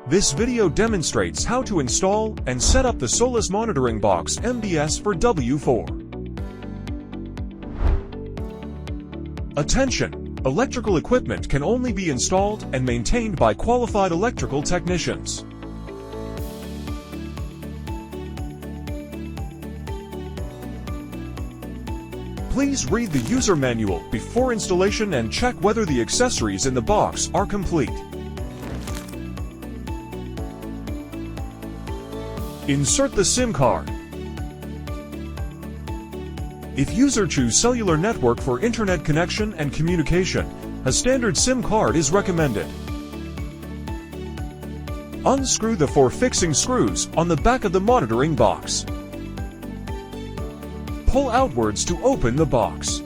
This video demonstrates how to install and set up the Solis monitoring box MB-S4-W4. Attention! Electrical equipment can only be installed and maintained by qualified electrical technicians. Please read the user manual before installation and check whether the accessories in the box are complete. Insert the SIM card. If user choose cellular network for internet connection and communication, a standard SIM card is recommended. Unscrew the 4 fixing screws on the back of the monitoring box. Pull outwards to open the box.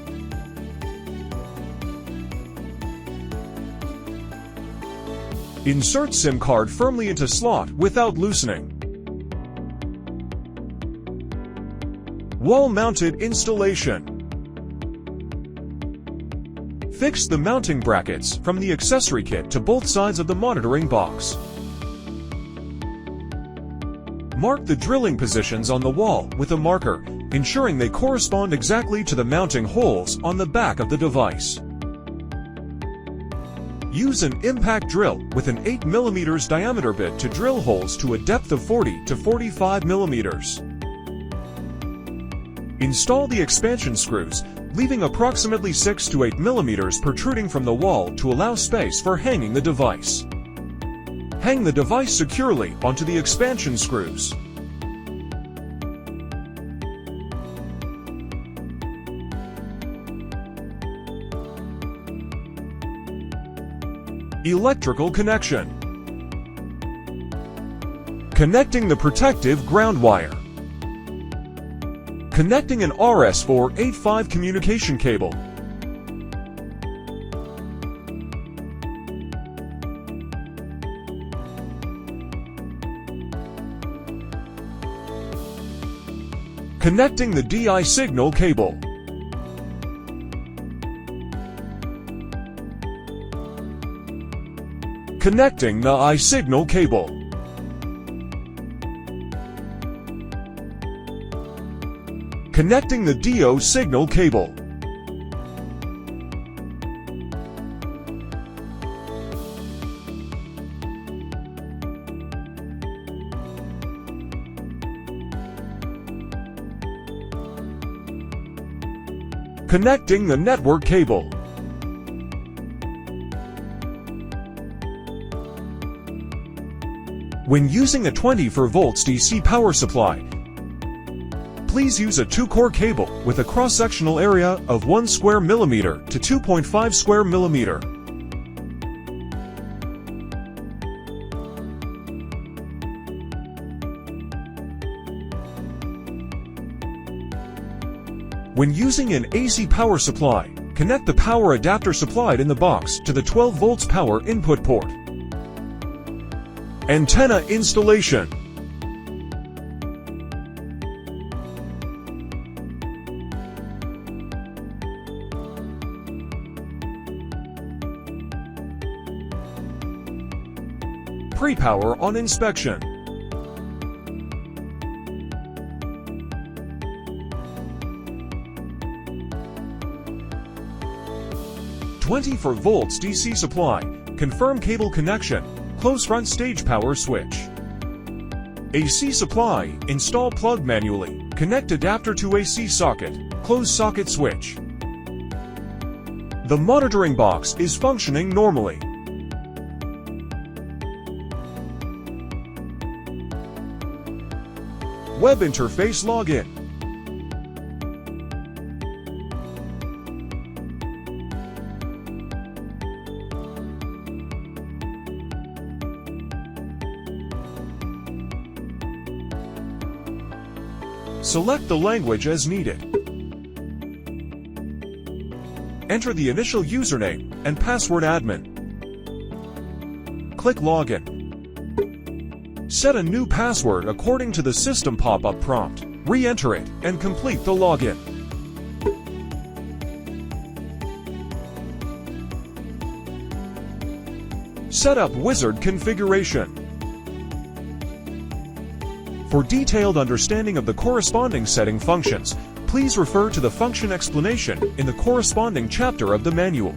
Insert SIM card firmly into slot without loosening. Wall-mounted installation. Fix the mounting brackets from the accessory kit to both sides of the monitoring box. Mark the drilling positions on the wall with a marker, ensuring they correspond exactly to the mounting holes on the back of the device. Use an impact drill with an 8 mm diameter bit to drill holes to a depth of 40 to 45 mm. Install the expansion screws, leaving approximately 6 to 8 mm protruding from the wall to allow space for hanging the device. Hang the device securely onto the expansion screws. Electrical connection. Connecting the protective ground wire. Connecting an RS485 communication cable. Connecting the DI signal cable. Connecting the I signal cable. Connecting the DO signal cable. Connecting the network cable. When using a 24 volts DC power supply, please use a 2-core cable with a cross-sectional area of 1 square millimeter to 2.5 square millimeter. When using an AC power supply, connect the power adapter supplied in the box to the 12 volts power input port. Antenna installation. Pre-power on inspection. (24 volts DC supply, confirm cable connection, close front stage power switch. AC supply, install plug manually, connect adapter to AC socket, close socket switch. The monitoring box is functioning normally. Web interface login. Select the language as needed. Enter the initial username and password admin. Click Login. Set a new password according to the system pop-up prompt. Re-enter it and complete the login. Set up wizard configuration. For detailed understanding of the corresponding setting functions, please refer to the function explanation in the corresponding chapter of the manual.